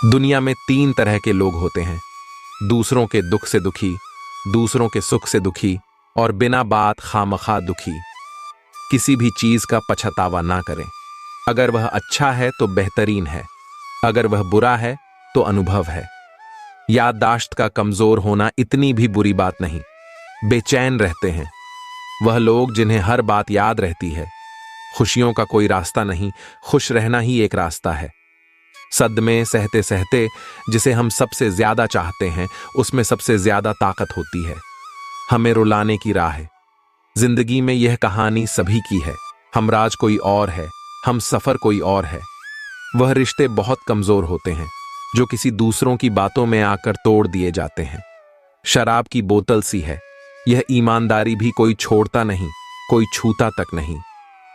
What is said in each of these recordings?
दुनिया में तीन तरह के लोग होते हैं, दूसरों के दुख से दुखी, दूसरों के सुख से दुखी और बिना बात खामखा दुखी। किसी भी चीज का पछतावा ना करें। अगर वह अच्छा है तो बेहतरीन है, अगर वह बुरा है तो अनुभव है। याददाश्त का कमजोर होना इतनी भी बुरी बात नहीं। बेचैन रहते हैं वह लोग जिन्हें हर बात याद रहती है। खुशियों का कोई रास्ता नहीं, खुश रहना ही एक रास्ता है। सदमे सहते सहते जिसे हम सबसे ज्यादा चाहते हैं उसमें सबसे ज्यादा ताकत होती है। हमें रुलाने की राह है। जिंदगी में यह कहानी सभी की है। हमराज कोई और है, हम सफर कोई और है। वह रिश्ते बहुत कमजोर होते हैं जो किसी दूसरों की बातों में आकर तोड़ दिए जाते हैं। शराब की बोतल सी है यह ईमानदारी भी, कोई छोड़ता नहीं, कोई छूता तक नहीं।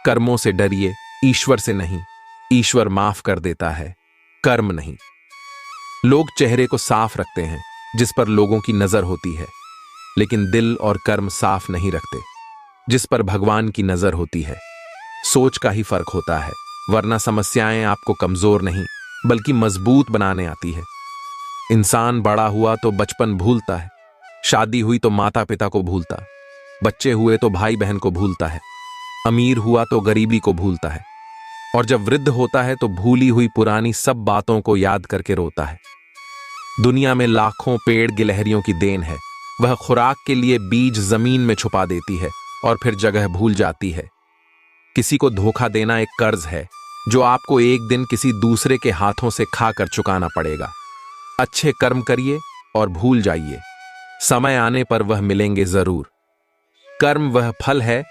कर्मों से डरिए, ईश्वर से नहीं। ईश्वर माफ कर देता है, कर्म नहीं। लोग चेहरे को साफ रखते हैं जिस पर लोगों की नजर होती है, लेकिन दिल और कर्म साफ नहीं रखते जिस पर भगवान की नजर होती है। सोच का ही फर्क होता है, वरना समस्याएं आपको कमजोर नहीं बल्कि मजबूत बनाने आती है। इंसान बड़ा हुआ तो बचपन भूलता है, शादी हुई तो माता पिता को भूलता, बच्चे हुए तो भाई बहन को भूलता है, अमीर हुआ तो गरीबी को भूलता है, और जब वृद्ध होता है तो भूली हुई पुरानी सब बातों को याद करके रोता है। दुनिया में लाखों पेड़ गिलहरियों की देन है। वह खुराक के लिए बीज जमीन में छुपा देती है और फिर जगह भूल जाती है। किसी को धोखा देना एक कर्ज है जो आपको एक दिन किसी दूसरे के हाथों से खाकर चुकाना पड़ेगा। अच्छे कर्म करिए और भूल जाइए, समय आने पर वह मिलेंगे जरूर। कर्म वह फल है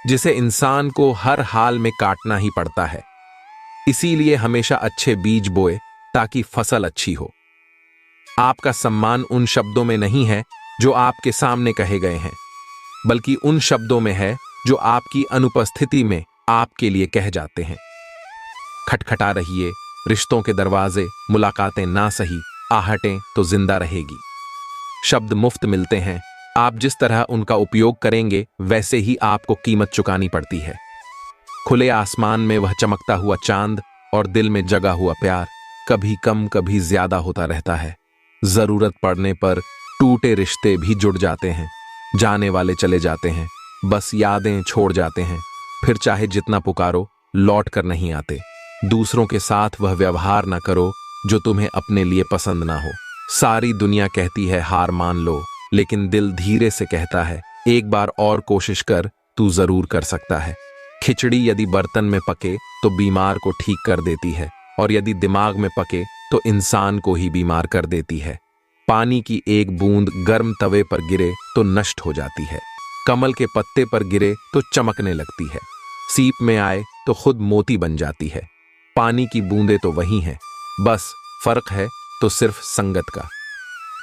जिसे इंसान को हर हाल में काटना ही पड़ता है। इसीलिए हमेशा अच्छे बीज बोए ताकि फसल अच्छी हो। आपका सम्मान उन शब्दों में नहीं है जो आपके सामने कहे गए हैं, बल्कि उन शब्दों में है जो आपकी अनुपस्थिति में आपके लिए कह जाते हैं। खटखटा रहिए रिश्तों के दरवाजे, मुलाकातें ना सही, आहटें तो जिंदा रहेगी। शब्द मुफ्त मिलते हैं, आप जिस तरह उनका उपयोग करेंगे वैसे ही आपको कीमत चुकानी पड़ती है। खुले आसमान में वह चमकता हुआ चांद और दिल में जगा हुआ प्यार कभी कम कभी ज्यादा होता रहता है। जरूरत पड़ने पर टूटे रिश्ते भी जुड़ जाते हैं। जाने वाले चले जाते हैं, बस यादें छोड़ जाते हैं। फिर चाहे जितना पुकारो लौट कर नहीं आते। दूसरों के साथ वह व्यवहार ना करो जो तुम्हें अपने लिए पसंद ना हो। सारी दुनिया कहती है हार मान लो, लेकिन दिल धीरे से कहता है एक बार और कोशिश कर, तू जरूर कर सकता है। खिचड़ी यदि बर्तन में पके तो बीमार को ठीक कर देती है, और यदि दिमाग में पके तो इंसान को ही बीमार कर देती है। पानी की एक बूंद गर्म तवे पर गिरे तो नष्ट हो जाती है, कमल के पत्ते पर गिरे तो चमकने लगती है, सीप में आए तो खुद मोती बन जाती है। पानी की बूंदें तो वही हैं, बस फर्क है तो सिर्फ संगत का।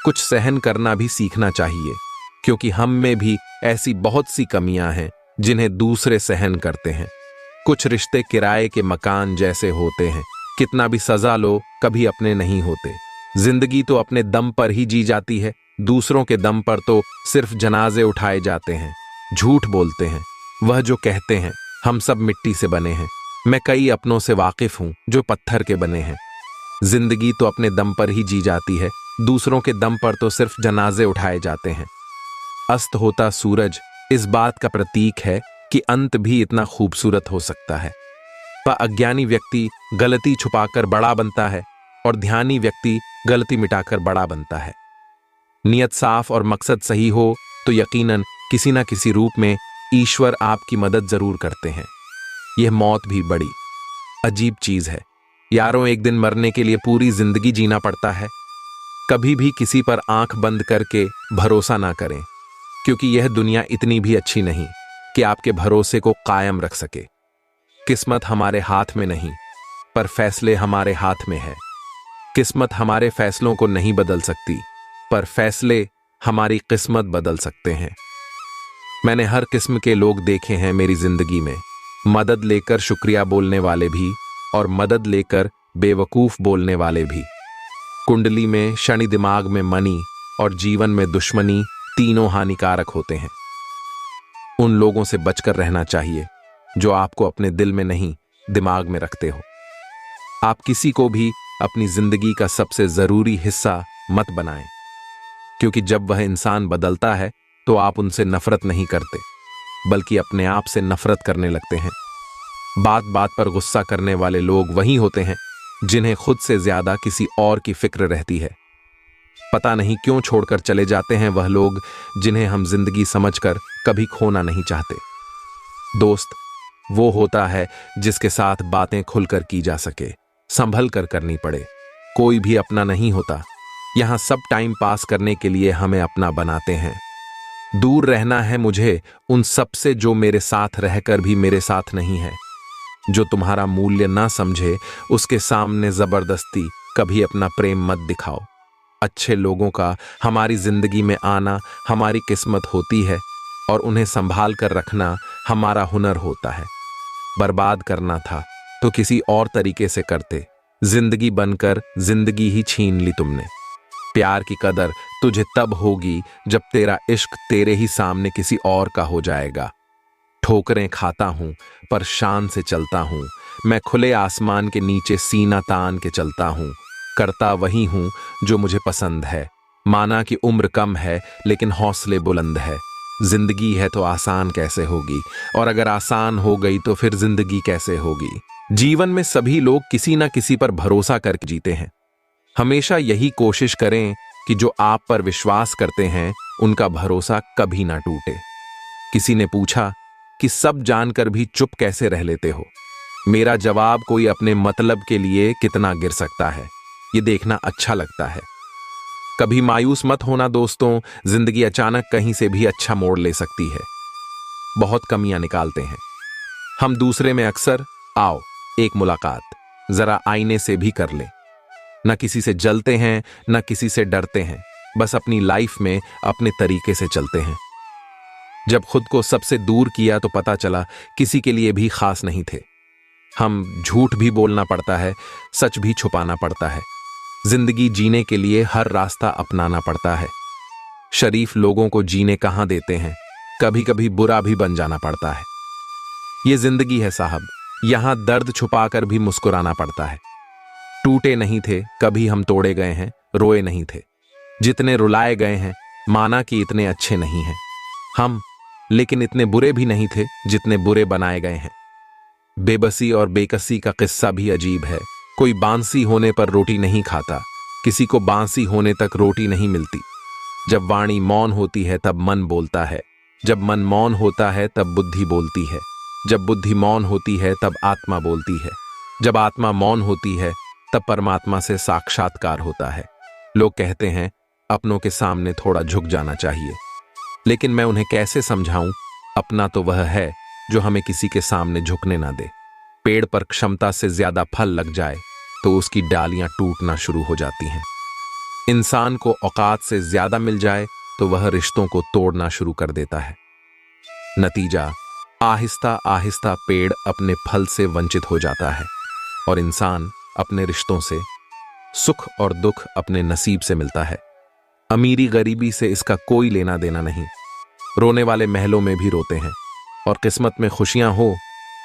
कुछ सहन करना भी सीखना चाहिए, क्योंकि हम में भी ऐसी बहुत सी कमियां हैं जिन्हें दूसरे सहन करते हैं। कुछ रिश्ते किराए के मकान जैसे होते हैं, कितना भी सजा लो कभी अपने नहीं होते। जिंदगी तो अपने दम पर ही जी जाती है, दूसरों के दम पर तो सिर्फ जनाजे उठाए जाते हैं। झूठ बोलते हैं वह जो कहते हैं हम सब मिट्टी से बने हैं। मैं कई अपनों से वाकिफ हूं जो पत्थर के बने हैं। जिंदगी तो अपने दम पर ही जी जाती है, दूसरों के दम पर तो सिर्फ जनाजे उठाए जाते हैं। अस्त होता सूरज इस बात का प्रतीक है कि अंत भी इतना खूबसूरत हो सकता है। पर अज्ञानी व्यक्ति गलती छुपाकर बड़ा बनता है और ध्यानी व्यक्ति गलती मिटाकर बड़ा बनता है। नियत साफ और मकसद सही हो तो यकीनन किसी न किसी रूप में ईश्वर आपकी मदद जरूर करते हैं। यह मौत भी बड़ी अजीब चीज है यारों। एक दिन मरने के लिए पूरी जिंदगी जीना पड़ता है। कभी भी किसी पर आंख बंद करके भरोसा ना करें, क्योंकि यह दुनिया इतनी भी अच्छी नहीं कि आपके भरोसे को कायम रख सके। किस्मत हमारे हाथ में नहीं, पर फैसले हमारे हाथ में है। किस्मत हमारे फैसलों को नहीं बदल सकती, पर फैसले हमारी किस्मत बदल सकते हैं। मैंने हर किस्म के लोग देखे हैं मेरी जिंदगी में, मदद लेकर शुक्रिया बोलने वाले भी और मदद लेकर बेवकूफ बोलने वाले भी। कुंडली में शनि, दिमाग में मनी और जीवन में दुश्मनी तीनों हानिकारक होते हैं। उन लोगों से बचकर रहना चाहिए जो आपको अपने दिल में नहीं दिमाग में रखते हो। आप किसी को भी अपनी जिंदगी का सबसे जरूरी हिस्सा मत बनाएं, क्योंकि जब वह इंसान बदलता है तो आप उनसे नफरत नहीं करते, बल्कि अपने आप से नफरत करने लगते हैं। बात बात पर गुस्सा करने वाले लोग वही होते हैं जिन्हें खुद से ज्यादा किसी और की फिक्र रहती है। पता नहीं क्यों छोड़कर चले जाते हैं वह लोग जिन्हें हम जिंदगी समझकर कभी खोना नहीं चाहते। दोस्त वो होता है जिसके साथ बातें खुलकर की जा सके, संभल कर करनी पड़े। कोई भी अपना नहीं होता, यहां सब टाइम पास करने के लिए हमें अपना बनाते हैं। दूर रहना है मुझे उन सब से जो मेरे साथ रहकर भी मेरे साथ नहीं है। जो तुम्हारा मूल्य ना समझे उसके सामने जबरदस्ती कभी अपना प्रेम मत दिखाओ। अच्छे लोगों का हमारी जिंदगी में आना हमारी किस्मत होती है और उन्हें संभाल कर रखना हमारा हुनर होता है। बर्बाद करना था तो किसी और तरीके से करते, जिंदगी बनकर जिंदगी ही छीन ली तुमने। प्यार की कदर तुझे तब होगी जब तेरा इश्क तेरे ही सामने किसी और का हो जाएगा। ठोकरें खाता हूं पर शान से चलता हूं, मैं खुले आसमान के नीचे सीना तान के चलता हूं। करता वही हूं जो मुझे पसंद है। माना कि उम्र कम है लेकिन हौसले बुलंद है। जिंदगी है तो आसान कैसे होगी, और अगर आसान हो गई तो फिर जिंदगी कैसे होगी। जीवन में सभी लोग किसी ना किसी पर भरोसा करके जीते हैं। हमेशा यही कोशिश करें कि जो आप पर विश्वास करते हैं उनका भरोसा कभी ना टूटे। किसी ने पूछा कि सब जानकर भी चुप कैसे रह लेते हो। मेरा जवाब, कोई अपने मतलब के लिए कितना गिर सकता है ये देखना अच्छा लगता है। कभी मायूस मत होना दोस्तों, जिंदगी अचानक कहीं से भी अच्छा मोड़ ले सकती है। बहुत कमियां निकालते हैं हम दूसरे में अक्सर। आओ एक मुलाकात जरा आईने से भी कर ले। न किसी से जलते हैं न किसी से डरते हैं, बस अपनी लाइफ में अपने तरीके से चलते हैं। जब खुद को सबसे दूर किया तो पता चला किसी के लिए भी खास नहीं थे। हम झूठ भी बोलना पड़ता है, सच भी छुपाना पड़ता है। जिंदगी जीने के लिए हर रास्ता अपनाना पड़ता है। शरीफ लोगों को जीने कहां देते हैं, कभी कभी बुरा भी बन जाना पड़ता है। ये जिंदगी है साहब, यहां दर्द छुपाकर भी मुस्कुराना पड़ता है। टूटे नहीं थे कभी हम तोड़े गए हैं, रोए नहीं थे जितने रुलाए गए हैं, माना कि इतने अच्छे नहीं हैं हम, लेकिन इतने बुरे भी नहीं थे जितने बुरे बनाए गए हैं। बेबसी और बेकसी का किस्सा भी अजीब है। कोई बांसी होने पर रोटी नहीं खाता, किसी को बांसी होने तक रोटी नहीं मिलती। जब वाणी मौन होती है तब मन बोलता है, जब मन मौन होता है तब बुद्धि बोलती है, जब बुद्धि मौन होती है तब आत्मा बोलती है, जब आत्मा मौन होती है तब परमात्मा से साक्षात्कार होता है। लोग कहते हैं अपनों के सामने थोड़ा झुक जाना चाहिए, लेकिन मैं उन्हें कैसे समझाऊं, अपना तो वह है जो हमें किसी के सामने झुकने ना दे। पेड़ पर क्षमता से ज्यादा फल लग जाए तो उसकी डालियां टूटना शुरू हो जाती हैं। इंसान को औकात से ज्यादा मिल जाए तो वह रिश्तों को तोड़ना शुरू कर देता है। नतीजा, आहिस्ता आहिस्ता पेड़ अपने फल से वंचित हो जाता है और इंसान अपने रिश्तों से, सुख और दुख अपने नसीब से मिलता है। अमीरी गरीबी से इसका कोई लेना देना नहीं। रोने वाले महलों में भी रोते हैं और किस्मत में खुशियां हो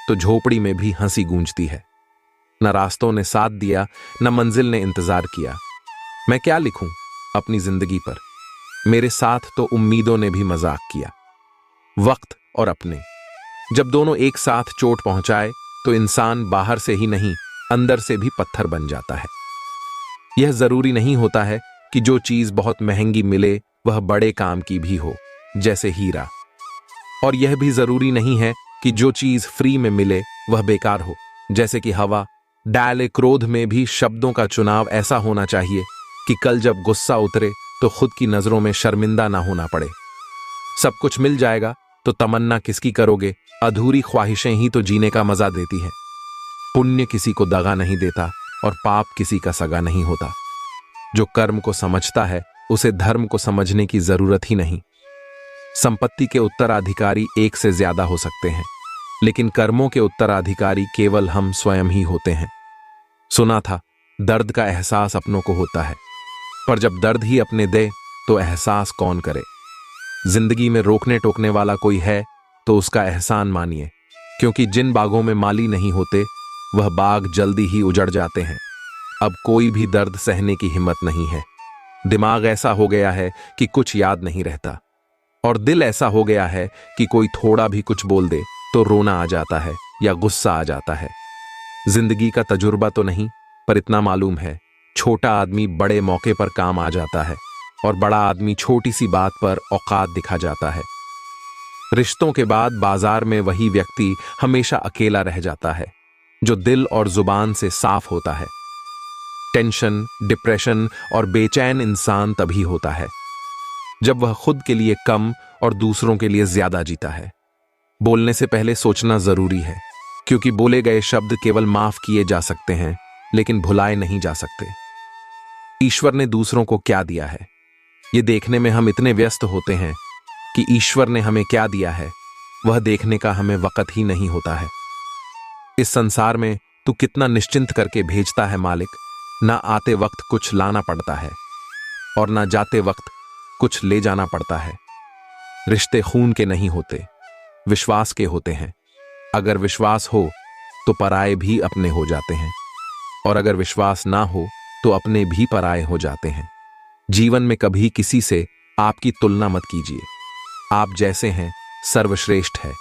तो झोपड़ी में भी हंसी गूंजती है। न रास्तों ने साथ दिया न मंजिल ने इंतजार किया। मैं क्या लिखूं अपनी जिंदगी पर, मेरे साथ तो उम्मीदों ने भी मजाक किया। वक्त और अपने, जब दोनों एक साथ चोट पहुंचाए तो इंसान बाहर से ही नहीं अंदर से भी पत्थर बन जाता है। यह जरूरी नहीं होता है कि जो चीज बहुत महंगी मिले वह बड़े काम की भी हो, जैसे हीरा। और यह भी जरूरी नहीं है कि जो चीज फ्री में मिले वह बेकार हो, जैसे कि हवा। डाले क्रोध में भी शब्दों का चुनाव ऐसा होना चाहिए कि कल जब गुस्सा उतरे तो खुद की नजरों में शर्मिंदा ना होना पड़े। सब कुछ मिल जाएगा तो तमन्ना किसकी करोगे, अधूरी ख्वाहिशें ही तो जीने का मजा देती हैं। पुण्य किसी को दगा नहीं देता और पाप किसी का सगा नहीं होता। जो कर्म को समझता है उसे धर्म को समझने की जरूरत ही नहीं। संपत्ति के उत्तराधिकारी एक से ज्यादा हो सकते हैं, लेकिन कर्मों के उत्तराधिकारी केवल हम स्वयं ही होते हैं। सुना था दर्द का एहसास अपनों को होता है, पर जब दर्द ही अपने दे तो एहसास कौन करे। जिंदगी में रोकने टोकने वाला कोई है तो उसका एहसान मानिए, क्योंकि जिन बागों में माली नहीं होते वह बाग जल्दी ही उजड़ जाते हैं। अब कोई भी दर्द सहने की हिम्मत नहीं है। दिमाग ऐसा हो गया है कि कुछ याद नहीं रहता, और दिल ऐसा हो गया है कि कोई थोड़ा भी कुछ बोल दे तो रोना आ जाता है या गुस्सा आ जाता है। जिंदगी का तजुर्बा तो नहीं, पर इतना मालूम है, छोटा आदमी बड़े मौके पर काम आ जाता है और बड़ा आदमी छोटी सी बात पर औकात दिखा जाता है। रिश्तों के बाद बाजार में वही व्यक्ति हमेशा अकेला रह जाता है जो दिल और जुबान से साफ होता है। टेंशन, डिप्रेशन और बेचैन इंसान तभी होता है जब वह खुद के लिए कम और दूसरों के लिए ज्यादा जीता है। बोलने से पहले सोचना जरूरी है, क्योंकि बोले गए शब्द केवल माफ किए जा सकते हैं, लेकिन भुलाए नहीं जा सकते। ईश्वर ने दूसरों को क्या दिया है, ये देखने में हम इतने व्यस्त होते हैं कि ईश्वर ने हमें क्या दिया है वह देखने का हमें वक्त ही नहीं होता है। इस संसार में तू कितना निश्चिंत करके भेजता है मालिक। ना आते वक्त कुछ लाना पड़ता है और ना जाते वक्त कुछ ले जाना पड़ता है। रिश्ते खून के नहीं होते, विश्वास के होते हैं। अगर विश्वास हो तो पराये भी अपने हो जाते हैं, और अगर विश्वास ना हो तो अपने भी पराये हो जाते हैं। जीवन में कभी किसी से आपकी तुलना मत कीजिए। आप जैसे हैं सर्वश्रेष्ठ है।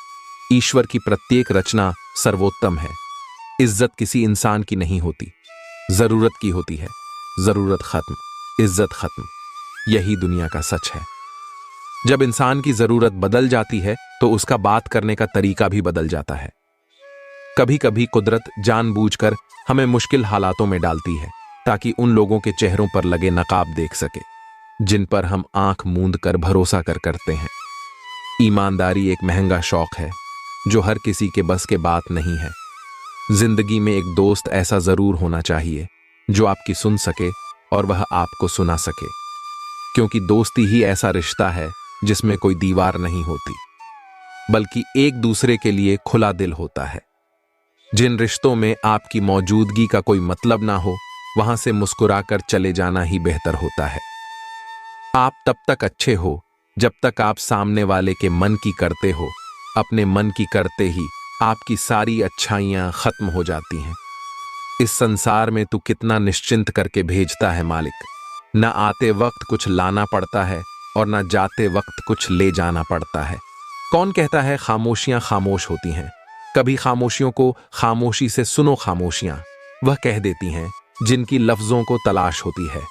ईश्वर की प्रत्येक रचना सर्वोत्तम है। इज्जत किसी इंसान की नहीं होती, जरूरत की होती है। जरूरत खत्म, इज्जत खत्म, यही दुनिया का सच है। जब इंसान की जरूरत बदल जाती है तो उसका बात करने का तरीका भी बदल जाता है। कभी कभी कुदरत जानबूझकर हमें मुश्किल हालातों में डालती है ताकि उन लोगों के चेहरों पर लगे नकाब देख सके जिन पर हम आंख मूंद कर भरोसा करते हैं। ईमानदारी एक महंगा शौक है जो हर किसी के बस के बात नहीं है। जिंदगी में एक दोस्त ऐसा जरूर होना चाहिए जो आपकी सुन सके और वह आपको सुना सके, क्योंकि दोस्ती ही ऐसा रिश्ता है जिसमें कोई दीवार नहीं होती, बल्कि एक दूसरे के लिए खुला दिल होता है। जिन रिश्तों में आपकी मौजूदगी का कोई मतलब ना हो, वहां से मुस्कुराकर चले जाना ही बेहतर होता है। आप तब तक अच्छे हो जब तक आप सामने वाले के मन की करते हो। अपने मन की करते ही आपकी सारी अच्छाइयां खत्म हो जाती हैं। इस संसार में तू कितना निश्चिंत करके भेजता है मालिक। न आते वक्त कुछ लाना पड़ता है और न जाते वक्त कुछ ले जाना पड़ता है। कौन कहता है खामोशियां खामोश होती हैं? कभी खामोशियों को खामोशी से सुनो। खामोशियां वह कह देती हैं जिनकी लफ्जों को तलाश होती है।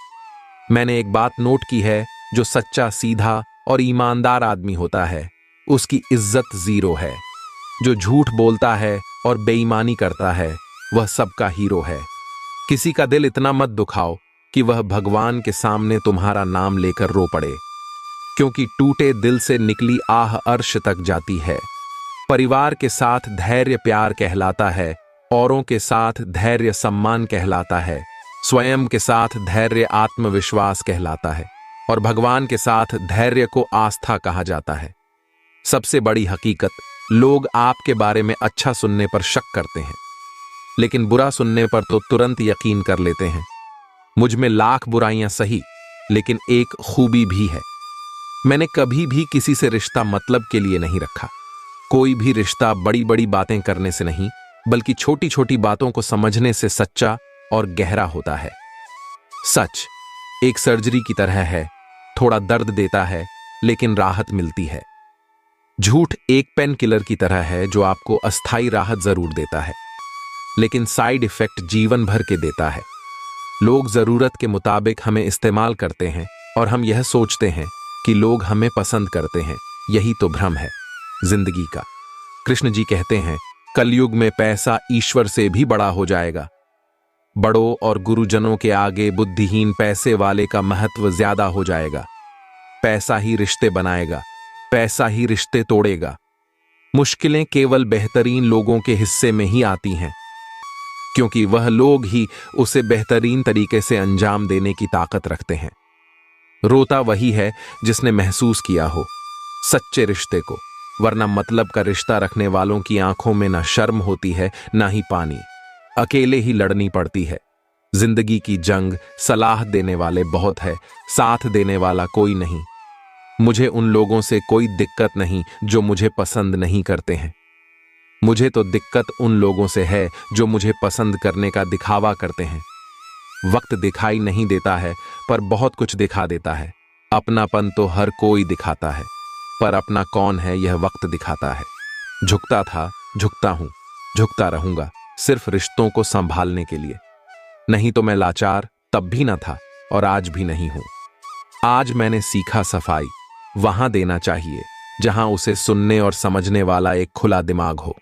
मैंने एक बात नोट की है, जो सच्चा, सीधा और ईमानदार आदमी होता है उसकी इज्जत जीरो है। जो झूठ बोलता है और बेईमानी करता है वह सबका हीरो है। किसी का दिल इतना मत दुखाओ कि वह भगवान के सामने तुम्हारा नाम लेकर रो पड़े, क्योंकि टूटे दिल से निकली आह अर्श तक जाती है। परिवार के साथ धैर्य प्यार कहलाता है, औरों के साथ धैर्य सम्मान कहलाता है, स्वयं के साथ धैर्य आत्मविश्वास कहलाता है, और भगवान के साथ धैर्य को आस्था कहा जाता है। सबसे बड़ी हकीकत, लोग आपके बारे में अच्छा सुनने पर शक करते हैं, लेकिन बुरा सुनने पर तो तुरंत यकीन कर लेते हैं। मुझ में लाख बुराइयां सही, लेकिन एक खूबी भी है। मैंने कभी भी किसी से रिश्ता मतलब के लिए नहीं रखा। कोई भी रिश्ता बड़ी बड़ी बातें करने से नहीं, बल्कि छोटी छोटी बातों को समझने से सच्चा और गहरा होता है। सच एक सर्जरी की तरह है, थोड़ा दर्द देता है लेकिन राहत मिलती है। झूठ एक पेन किलर की तरह है जो आपको अस्थायी राहत जरूर देता है, लेकिन साइड इफेक्ट जीवन भर के देता है। लोग जरूरत के मुताबिक हमें इस्तेमाल करते हैं और हम यह सोचते हैं कि लोग हमें पसंद करते हैं। यही तो भ्रम है जिंदगी का। कृष्ण जी कहते हैं, कलयुग में पैसा ईश्वर से भी बड़ा हो जाएगा। बड़ों और गुरुजनों के आगे बुद्धिहीन पैसे वाले का महत्व ज्यादा हो जाएगा। पैसा ही रिश्ते बनाएगा, पैसा ही रिश्ते तोड़ेगा। मुश्किलें केवल बेहतरीन लोगों के हिस्से में ही आती हैं, क्योंकि वह लोग ही उसे बेहतरीन तरीके से अंजाम देने की ताकत रखते हैं। रोता वही है जिसने महसूस किया हो सच्चे रिश्ते को, वरना मतलब का रिश्ता रखने वालों की आंखों में ना शर्म होती है ना ही पानी। अकेले ही लड़नी पड़ती है। जिंदगी की जंग सलाह देने वाले बहुत है, साथ देने वाला कोई नहीं। मुझे उन लोगों से कोई दिक्कत नहीं जो मुझे पसंद नहीं करते हैं। मुझे तो दिक्कत उन लोगों से है जो मुझे पसंद करने का दिखावा करते हैं। वक्त दिखाई नहीं देता है, पर बहुत कुछ दिखा देता है। अपनापन तो हर कोई दिखाता है, पर अपना कौन है यह वक्त दिखाता है। झुकता था, झुकता हूं, झुकता रहूंगा, सिर्फ रिश्तों को संभालने के लिए। नहीं तो मैं लाचार तब भी न था और आज भी नहीं हूं। आज मैंने सीखा सफाई वहां देना चाहिए जहां उसे सुनने और समझने वाला एक खुला दिमाग हो।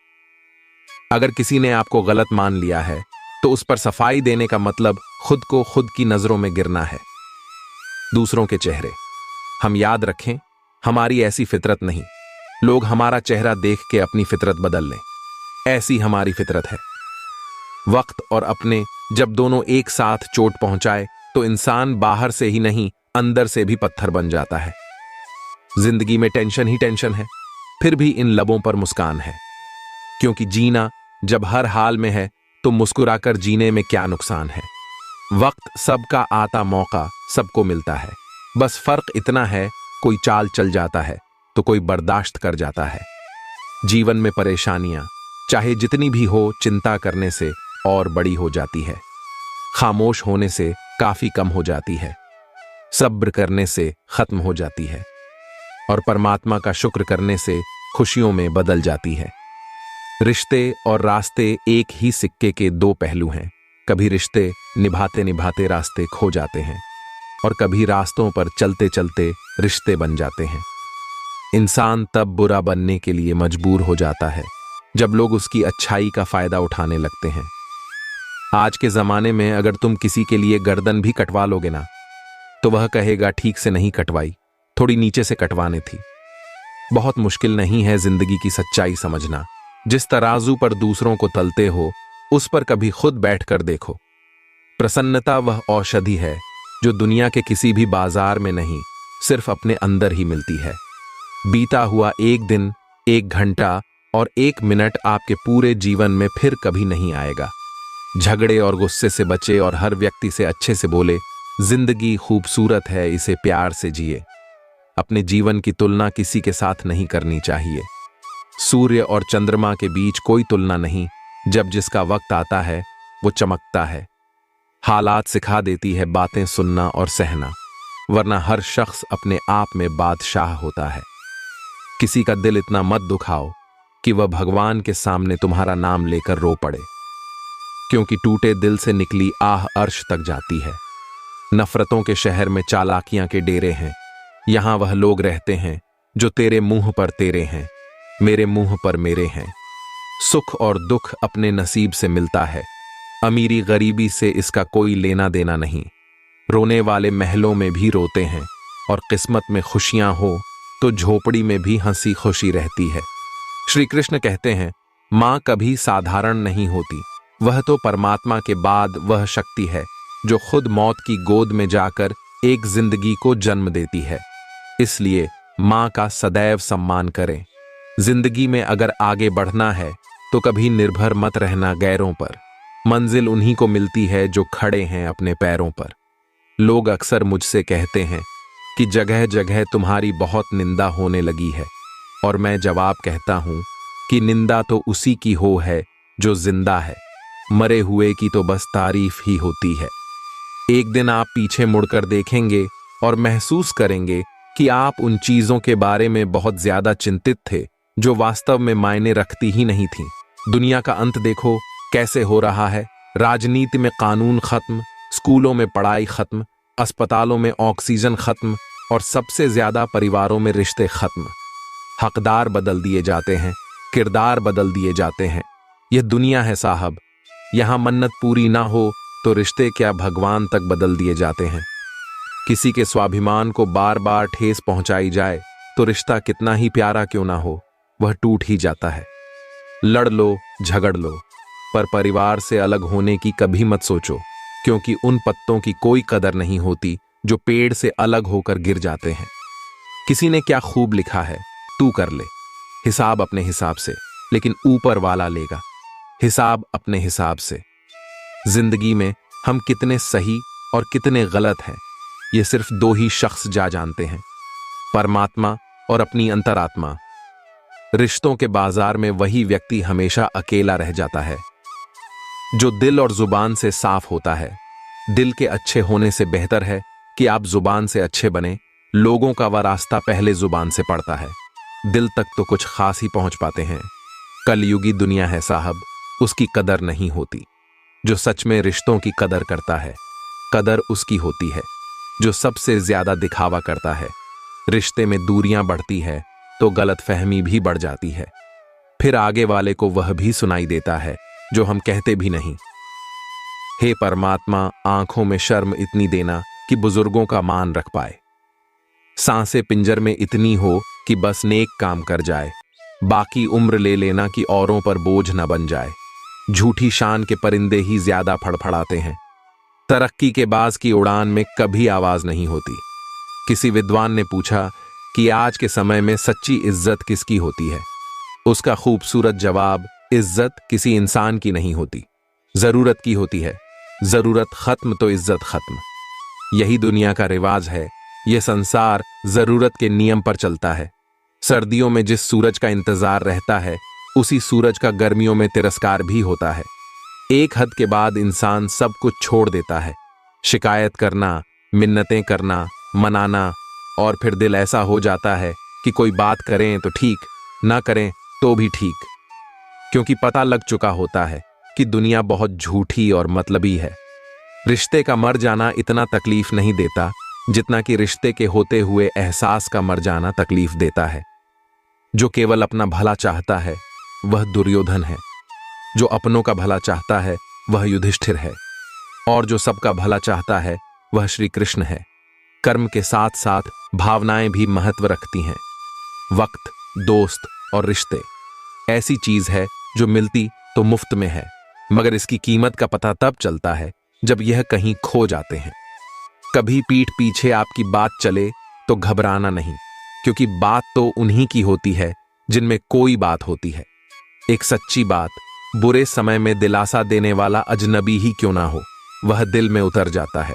अगर किसी ने आपको गलत मान लिया है तो उस पर सफाई देने का मतलब खुद को खुद की नजरों में गिरना है। दूसरों के चेहरे हम याद रखें, हमारी ऐसी फितरत नहीं। लोग हमारा चेहरा देख के अपनी फितरत बदल लें, ऐसी हमारी फितरत है। वक्त और अपने जब दोनों एक साथ चोट पहुंचाए तो इंसान बाहर से ही नहीं अंदर से भी पत्थर बन जाता है। जिंदगी में टेंशन ही टेंशन है, फिर भी इन लबों पर मुस्कान है, क्योंकि जीना जब हर हाल में है तो मुस्कुराकर जीने में क्या नुकसान है। वक्त सबका आता मौका सबको मिलता है, बस फर्क इतना है कोई चाल चल जाता है तो कोई बर्दाश्त कर जाता है। जीवन में परेशानियां चाहे जितनी भी हो, चिंता करने से और बड़ी हो जाती है। खामोश होने से काफी कम हो जाती है, सब्र करने से खत्म हो जाती है और परमात्मा का शुक्र करने से खुशियों में बदल जाती है। रिश्ते और रास्ते एक ही सिक्के के दो पहलू हैं। कभी रिश्ते निभाते निभाते रास्ते खो जाते हैं और कभी रास्तों पर चलते चलते रिश्ते बन जाते हैं। इंसान तब बुरा बनने के लिए मजबूर हो जाता है जब लोग उसकी अच्छाई का फायदा उठाने लगते हैं। आज के जमाने में अगर तुम किसी के लिए गर्दन भी कटवा लोगे ना, तो वह कहेगा ठीक से नहीं कटवाई, थोड़ी नीचे से कटवाने थी। बहुत मुश्किल नहीं है जिंदगी की सच्चाई समझना। जिस तराजू पर दूसरों को तलते हो, उस पर कभी खुद बैठकर देखो। प्रसन्नता वह औषधि है जो दुनिया के किसी भी बाजार में नहीं, सिर्फ अपने अंदर ही मिलती है। बीता हुआ एक दिन, एक घंटा और एक मिनट आपके पूरे जीवन में फिर कभी नहीं आएगा। झगड़े और गुस्से से बचे और हर व्यक्ति से अच्छे से बोले, जिंदगी खूबसूरत है, इसे प्यार से जिए। अपने जीवन की तुलना किसी के साथ नहीं करनी चाहिए। सूर्य और चंद्रमा के बीच कोई तुलना नहीं, जब जिसका वक्त आता है वो चमकता है। हालात सिखा देती है बातें सुनना और सहना, वरना हर शख्स अपने आप में बादशाह होता है। किसी का दिल इतना मत दुखाओ कि वह भगवान के सामने तुम्हारा नाम लेकर रो पड़े, क्योंकि टूटे दिल से निकली आह अर्श तक जाती है। नफरतों के शहर में चालाकियां के डेरे हैं, यहां वह लोग रहते हैं जो तेरे मुंह पर तेरे हैं, मेरे मुंह पर मेरे हैं। सुख और दुख अपने नसीब से मिलता है, अमीरी गरीबी से इसका कोई लेना देना नहीं। रोने वाले महलों में भी रोते हैं और किस्मत में खुशियां हो तो झोपड़ी में भी हंसी खुशी रहती है। श्री कृष्ण कहते हैं, मां कभी साधारण नहीं होती, वह तो परमात्मा के बाद वह शक्ति है जो खुद मौत की गोद में जाकर एक जिंदगी को जन्म देती है। इसलिए मां का सदैव सम्मान करें। जिंदगी में अगर आगे बढ़ना है तो कभी निर्भर मत रहना गैरों पर। मंजिल उन्हीं को मिलती है जो खड़े हैं अपने पैरों पर। लोग अक्सर मुझसे कहते हैं कि जगह जगह तुम्हारी बहुत निंदा होने लगी है, और मैं जवाब कहता हूं कि निंदा तो उसी की हो है जो जिंदा है, मरे हुए की तो बस तारीफ ही होती है। एक दिन आप पीछे मुड़कर देखेंगे और महसूस करेंगे कि आप उन चीजों के बारे में बहुत ज्यादा चिंतित थे जो वास्तव में मायने रखती ही नहीं थीं। दुनिया का अंत देखो कैसे हो रहा है। राजनीति में कानून खत्म, स्कूलों में पढ़ाई खत्म, अस्पतालों में ऑक्सीजन खत्म और सबसे ज्यादा परिवारों में रिश्ते खत्म। हकदार बदल दिए जाते हैं, किरदार बदल दिए जाते हैं। यह दुनिया है साहब, यहां मन्नत पूरी ना हो तो रिश्ते क्या भगवान तक बदल दिए जाते हैं। किसी के स्वाभिमान को बार बार ठेस पहुंचाई जाए तो रिश्ता कितना ही प्यारा क्यों ना हो, वह टूट ही जाता है। लड़ लो, झगड़ लो, पर परिवार से अलग होने की कभी मत सोचो, क्योंकि उन पत्तों की कोई कदर नहीं होती जो पेड़ से अलग होकर गिर जाते हैं। किसी ने क्या खूब लिखा है, तू कर ले हिसाब अपने हिसाब से, लेकिन ऊपर वाला लेगा हिसाब अपने हिसाब से। जिंदगी में हम कितने सही और कितने गलत हैं, ये सिर्फ दो ही शख्स जानते हैं, परमात्मा और अपनी अंतरात्मा। रिश्तों के बाजार में वही व्यक्ति हमेशा अकेला रह जाता है जो दिल और जुबान से साफ होता है। दिल के अच्छे होने से बेहतर है कि आप जुबान से अच्छे बने। लोगों का वह रास्ता पहले जुबान से पड़ता है, दिल तक तो कुछ खास ही पहुंच पाते हैं। कलयुगी दुनिया है साहब, उसकी कदर नहीं होती। जो सच में रिश्तों की कदर करता है, कदर उसकी होती है जो सबसे ज्यादा दिखावा करता है। रिश्ते में दूरियां बढ़ती है तो गलतफहमी भी बढ़ जाती है, फिर आगे वाले को वह भी सुनाई देता है जो हम कहते भी नहीं। हे परमात्मा, आंखों में शर्म इतनी देना कि बुजुर्गों का मान रख पाए। सांसें पिंजर में इतनी हो कि बस नेक काम कर जाए, बाकी उम्र ले लेना कि औरों पर बोझ न बन जाए। झूठी शान के परिंदे ही ज्यादा फड़फड़ाते हैं, तरक्की के बाज की उड़ान में कभी आवाज नहीं होती। किसी विद्वान ने पूछा कि आज के समय में सच्ची इज्जत किसकी होती है? उसका खूबसूरत जवाब, इज्जत किसी इंसान की नहीं होती, जरूरत की होती है। जरूरत खत्म तो इज्जत खत्म। यही दुनिया का रिवाज है। यह संसार जरूरत के नियम पर चलता है। सर्दियों में जिस सूरज का इंतजार रहता है, उसी सूरज का गर्मियों में तिरस्कार भी होता है। एक हद के बाद इंसान सब कुछ छोड़ देता है। शिकायत करना, मिन्नतें करना, मनाना, और फिर दिल ऐसा हो जाता है कि कोई बात करें तो ठीक, ना करें तो भी ठीक, क्योंकि पता लग चुका होता है कि दुनिया बहुत झूठी और मतलबी है। रिश्ते का मर जाना इतना तकलीफ नहीं देता जितना कि रिश्ते के होते हुए एहसास का मर जाना तकलीफ देता है। जो केवल अपना भला चाहता है वह दुर्योधन है, जो अपनों का भला चाहता है वह युधिष्ठिर है, और जो सबका भला चाहता है वह श्री कृष्ण है। कर्म के साथ साथ भावनाएं भी महत्व रखती हैं। वक्त, दोस्त और रिश्ते ऐसी चीज है जो मिलती तो मुफ्त में है, मगर इसकी कीमत का पता तब चलता है जब यह कहीं खो जाते हैं। कभी पीठ पीछे आपकी बात चले तो घबराना नहीं, क्योंकि बात तो उन्हीं की होती है जिनमें कोई बात होती है। एक सच्ची बात बुरे समय में दिलासा देने वाला अजनबी ही क्यों ना हो, वह दिल में उतर जाता है,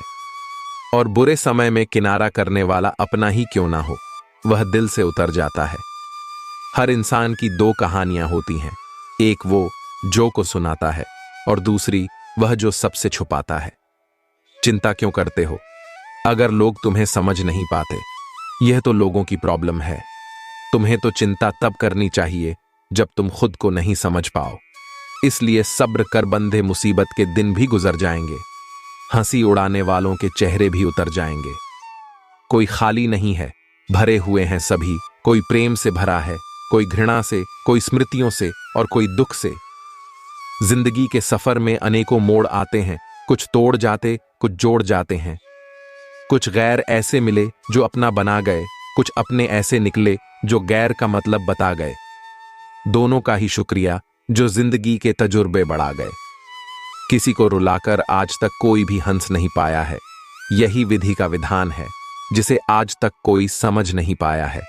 और बुरे समय में किनारा करने वाला अपना ही क्यों ना हो, वह दिल से उतर जाता है। हर इंसान की दो कहानियां होती हैं, एक वो जो को सुनाता है और दूसरी वह जो सबसे छुपाता है। चिंता क्यों करते हो अगर लोग तुम्हें समझ नहीं पाते? यह तो लोगों की प्रॉब्लम है। तुम्हें तो चिंता तब करनी चाहिए जब तुम खुद को नहीं समझ पाओ। इसलिए सब्र कर बंधे मुसीबत के दिन भी गुजर जाएंगे, हंसी उड़ाने वालों के चेहरे भी उतर जाएंगे। कोई खाली नहीं है, भरे हुए हैं सभी। कोई प्रेम से भरा है, कोई घृणा से, कोई स्मृतियों से और कोई दुख से। जिंदगी के सफर में अनेकों मोड़ आते हैं, कुछ तोड़ जाते, कुछ जोड़ जाते हैं। कुछ गैर ऐसे मिले जो अपना बना गए, कुछ अपने ऐसे निकले जो गैर का मतलब बता गए। दोनों का ही शुक्रिया जो जिंदगी के तजुर्बे बढ़ा गए। किसी को रुलाकर आज तक कोई भी हंस नहीं पाया है। यही विधि का विधान है जिसे आज तक कोई समझ नहीं पाया है।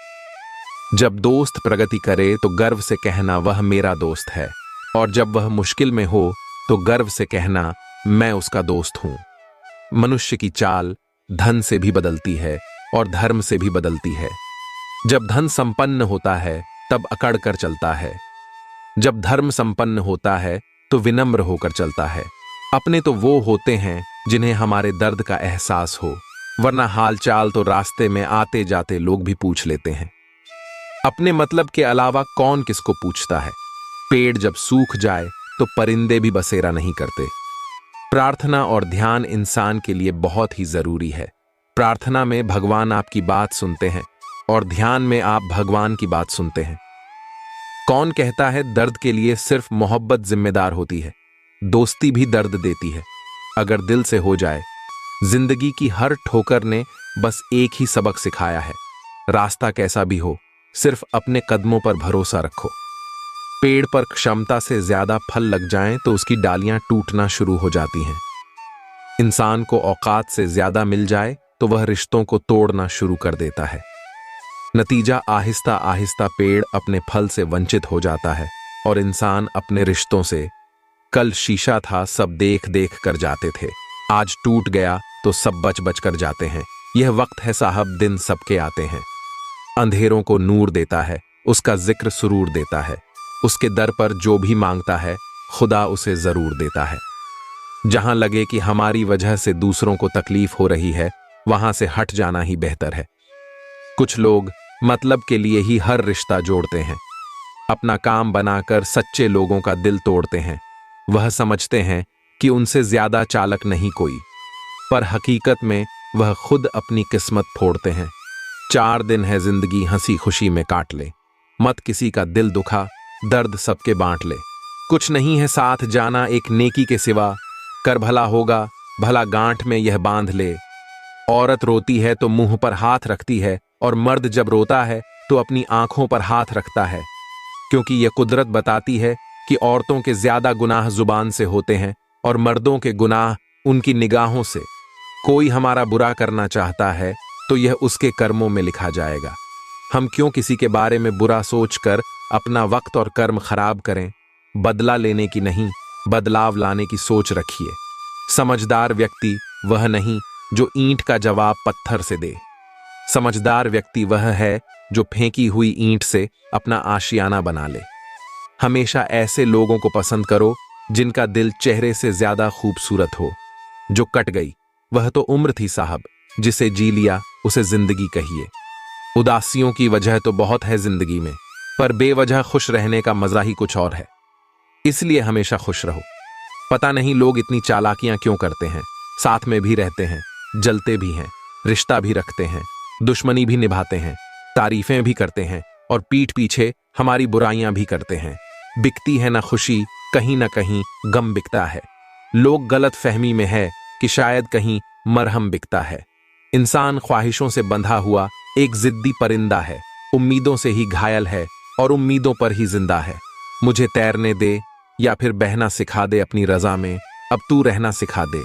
जब दोस्त प्रगति करे तो गर्व से कहना वह मेरा दोस्त है, और जब वह मुश्किल में हो तो गर्व से कहना मैं उसका दोस्त हूं। मनुष्य की चाल धन से भी बदलती है और धर्म से भी बदलती है। जब धन संपन्न होता है तब अकड़ कर चलता है, जब धर्म संपन्न होता है तो विनम्र होकर चलता है। अपने तो वो होते हैं जिन्हें हमारे दर्द का एहसास हो, वरना हालचाल तो रास्ते में आते जाते लोग भी पूछ लेते हैं। अपने मतलब के अलावा कौन किसको पूछता है? पेड़ जब सूख जाए तो परिंदे भी बसेरा नहीं करते। प्रार्थना और ध्यान इंसान के लिए बहुत ही जरूरी है। प्रार्थना में भगवान आपकी बात सुनते हैं और ध्यान में आप भगवान की बात सुनते हैं। कौन कहता है दर्द के लिए सिर्फ मोहब्बत जिम्मेदार होती है? दोस्ती भी दर्द देती है, अगर दिल से हो जाए। जिंदगी की हर ठोकर ने बस एक ही सबक सिखाया है, रास्ता कैसा भी हो, सिर्फ अपने कदमों पर भरोसा रखो। पेड़ पर क्षमता से ज्यादा फल लग जाएं तो उसकी डालियां टूटना शुरू हो जाती हैं। इंसान को औकात से ज्यादा मिल जाए तो वह रिश्तों को तोड़ना शुरू कर देता है। नतीजा आहिस्ता आहिस्ता पेड़ अपने फल से वंचित हो जाता है और इंसान अपने रिश्तों से। कल शीशा था, सब देख देख कर जाते थे, आज टूट गया तो सब बच बच कर जाते हैं। यह वक्त है साहब, दिन सबके आते हैं। अंधेरों को नूर देता है, उसका जिक्र सुरूर देता है। उसके दर पर जो भी मांगता है खुदा उसे जरूर देता है। जहां लगे कि हमारी वजह से दूसरों को तकलीफ हो रही है, वहां से हट जाना ही बेहतर है। कुछ लोग मतलब के लिए ही हर रिश्ता जोड़ते हैं, अपना काम बनाकर सच्चे लोगों का दिल तोड़ते हैं। वह समझते हैं कि उनसे ज्यादा चालाक नहीं कोई, पर हकीकत में वह खुद अपनी किस्मत फोड़ते हैं। 4 दिन है जिंदगी, हंसी खुशी में काट ले, मत किसी का दिल दुखा, दर्द सबके बांट ले। कुछ नहीं है साथ जाना एक नेकी के सिवा, कर भला होगा भला गांठ में यह बांध ले। औरत रोती है तो मुंह पर हाथ रखती है, और मर्द जब रोता है तो अपनी आंखों पर हाथ रखता है, क्योंकि यह कुदरत बताती है कि औरतों के ज्यादा गुनाह जुबान से होते हैं और मर्दों के गुनाह उनकी निगाहों से। कोई हमारा बुरा करना चाहता है तो यह उसके कर्मों में लिखा जाएगा। हम क्यों किसी के बारे में बुरा सोचकर अपना वक्त और कर्म खराब करें। बदला लेने की नहीं, बदलाव लाने की सोच रखिए। समझदार व्यक्ति वह नहीं जो ईंट का जवाब पत्थर से दे। समझदार व्यक्ति वह है जो फेंकी हुई ईंट से अपना आशियाना बना ले। हमेशा ऐसे लोगों को पसंद करो जिनका दिल चेहरे से ज्यादा खूबसूरत हो। जो कट गई वह तो उम्र थी साहब, जिसे जी लिया उसे जिंदगी कहिए। उदासियों की वजह तो बहुत है जिंदगी में, पर बेवजह खुश रहने का मजा ही कुछ और है। इसलिए हमेशा खुश रहो। पता नहीं लोग इतनी चालाकियां क्यों करते हैं, साथ में भी रहते हैं, जलते भी हैं, रिश्ता भी रखते हैं, दुश्मनी भी निभाते हैं, तारीफें भी करते हैं और पीठ पीछे हमारी बुराइयां भी करते हैं। बिकती है ना खुशी, कहीं ना कहीं गम बिकता है। लोग गलत फहमी में है कि शायद कहीं मरहम बिकता है। इंसान ख्वाहिशों से बंधा हुआ एक जिद्दी परिंदा है, उम्मीदों से ही घायल है और उम्मीदों पर ही जिंदा है। मुझे तैरने दे या फिर बहना सिखा दे अपनी रजा में, अब तू रहना सिखा दे।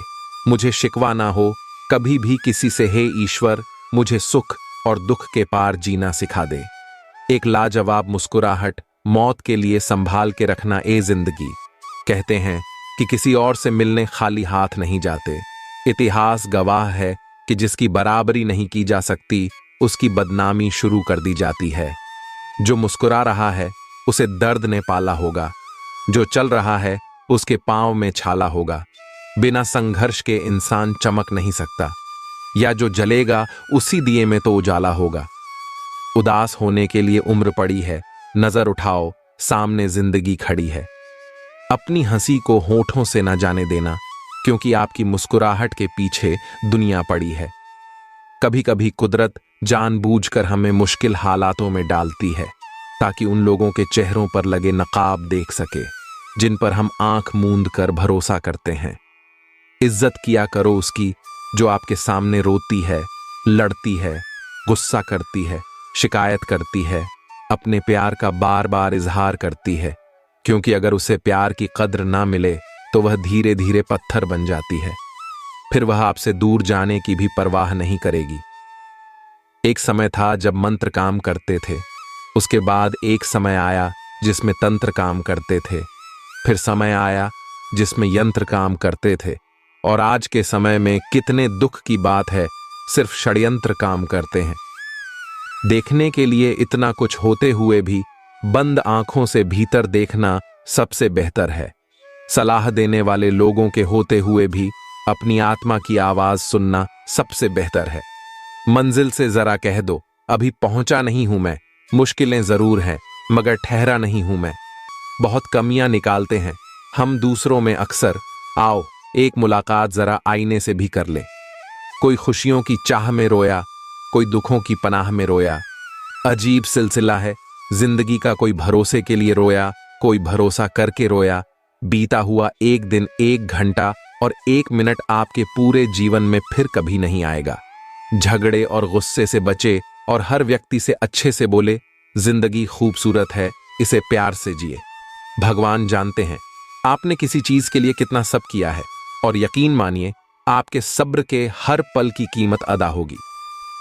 मुझे शिकवा ना हो कभी भी किसी से, हे ईश्वर मुझे सुख और दुख के पार जीना सिखा दे। एक लाजवाब मुस्कुराहट मौत के लिए संभाल के रखना ए जिंदगी। कहते हैं कि किसी और से मिलने खाली हाथ नहीं जाते। इतिहास गवाह है कि जिसकी बराबरी नहीं की जा सकती उसकी बदनामी शुरू कर दी जाती है। जो मुस्कुरा रहा है उसे दर्द ने पाला होगा, जो चल रहा है उसके पांव में छाला होगा। बिना संघर्ष के इंसान चमक नहीं सकता, या जो जलेगा उसी दिए में तो उजाला होगा। उदास होने के लिए उम्र पड़ी है, नजर उठाओ सामने जिंदगी खड़ी है। अपनी हंसी को होठों से न जाने देना, क्योंकि आपकी मुस्कुराहट के पीछे दुनिया पड़ी है। कभी कभी कुदरत जानबूझकर हमें मुश्किल हालातों में डालती है, ताकि उन लोगों के चेहरों पर लगे नकाब देख सके जिन पर हम आंख मूंद कर भरोसा करते हैं। इज्जत किया करो उसकी जो आपके सामने रोती है, लड़ती है, गुस्सा करती है, शिकायत करती है, अपने प्यार का बार बार इजहार करती है, क्योंकि अगर उसे प्यार की कद्र ना मिले तो वह धीरे धीरे पत्थर बन जाती है। फिर वह आपसे दूर जाने की भी परवाह नहीं करेगी। एक समय था जब मंत्र काम करते थे, उसके बाद एक समय आया जिसमें तंत्र काम करते थे, फिर समय आया जिसमें यंत्र काम करते थे, और आज के समय में कितने दुख की बात है, सिर्फ षड्यंत्र काम करते हैं। देखने के लिए इतना कुछ होते हुए भी बंद आंखों से भीतर देखना सबसे बेहतर है। सलाह देने वाले लोगों के होते हुए भी अपनी आत्मा की आवाज सुनना सबसे बेहतर है। मंजिल से जरा कह दो अभी पहुंचा नहीं हूं मैं, मुश्किलें जरूर हैं मगर ठहरा नहीं हूं मैं। बहुत कमियां निकालते हैं हम दूसरों में अक्सर, आओ एक मुलाकात जरा आईने से भी कर ले। कोई खुशियों की चाह में रोया, कोई दुखों की पनाह में रोया। अजीब सिलसिला है जिंदगी का, कोई भरोसे के लिए रोया, कोई भरोसा करके रोया। बीता हुआ एक दिन, एक घंटा और एक मिनट आपके पूरे जीवन में फिर कभी नहीं आएगा। झगड़े और गुस्से से बचे और हर व्यक्ति से अच्छे से बोले, जिंदगी खूबसूरत है, इसे प्यार से जिए। भगवान जानते हैं आपने किसी चीज के लिए कितना सब किया है, और यकीन मानिए आपके सब्र के हर पल की कीमत अदा होगी।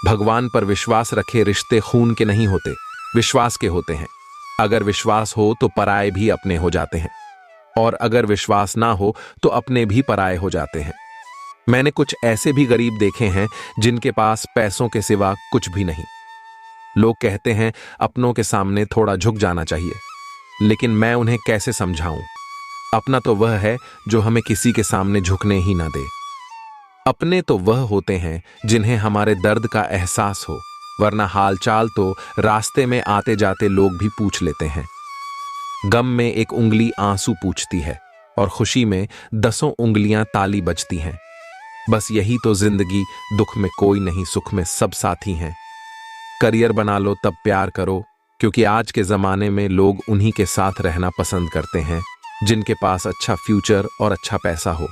भगवान पर विश्वास रखे रिश्ते खून के नहीं होते, विश्वास के होते हैं। अगर विश्वास हो तो पराये भी अपने हो जाते हैं, और अगर विश्वास ना हो तो अपने भी पराये हो जाते हैं। मैंने कुछ ऐसे भी गरीब देखे हैं जिनके पास पैसों के सिवा कुछ भी नहीं। लोग कहते हैं अपनों के सामने थोड़ा झुक जाना चाहिए, लेकिन मैं उन्हें कैसे समझाऊं। अपना तो वह है जो हमें किसी के सामने झुकने ही ना दे। अपने तो वह होते हैं जिन्हें हमारे दर्द का एहसास हो, वरना हालचाल तो रास्ते में आते जाते लोग भी पूछ लेते हैं। गम में एक उंगली आंसू पूछती है और खुशी में 10 उंगलियां ताली बजती हैं। बस यही तो जिंदगी, दुख में कोई नहीं, सुख में सब साथी हैं। करियर बना लो तब प्यार करो, क्योंकि आज के जमाने में लोग उन्हीं के साथ रहना पसंद करते हैं जिनके पास अच्छा फ्यूचर और अच्छा पैसा हो।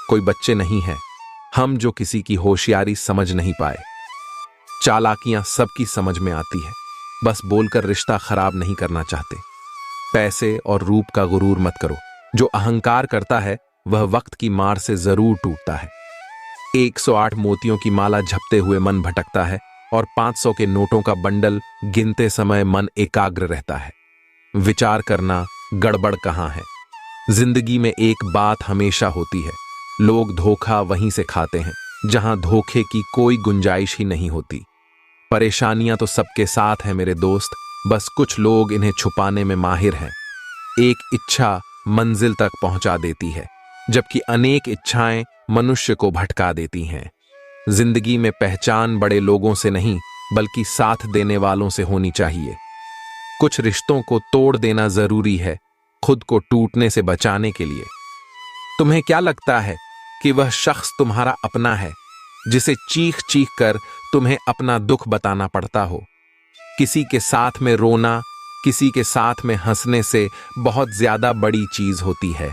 कोई बच्चे नहीं है हम जो किसी की होशियारी समझ नहीं पाए। चालाकियां सबकी समझ में आती है, बस बोलकर रिश्ता खराब नहीं करना चाहते। पैसे और रूप का गुरूर मत करो, जो अहंकार करता है वह वक्त की मार से जरूर टूटता है। 108 मोतियों की माला झपते हुए मन भटकता है और 500 के नोटों का बंडल गिनते समय मन एकाग्र रहता है। विचार करना गड़बड़ कहाँ है। जिंदगी में एक बात हमेशा होती है, लोग धोखा वहीं से खाते हैं जहां धोखे की कोई गुंजाइश ही नहीं होती। परेशानियां तो सबके साथ हैं मेरे दोस्त, बस कुछ लोग इन्हें छुपाने में माहिर हैं। एक इच्छा मंजिल तक पहुंचा देती है, जबकि अनेक इच्छाएं मनुष्य को भटका देती हैं। जिंदगी में पहचान बड़े लोगों से नहीं, बल्कि साथ देने वालों से होनी चाहिए। कुछ रिश्तों को तोड़ देना जरूरी है, खुद को टूटने से बचाने के लिए। तुम्हें क्या लगता है कि वह शख्स तुम्हारा अपना है जिसे चीख चीख कर तुम्हें अपना दुख बताना पड़ता हो? किसी के साथ में रोना, किसी के साथ में हंसने से बहुत ज्यादा बड़ी चीज होती है।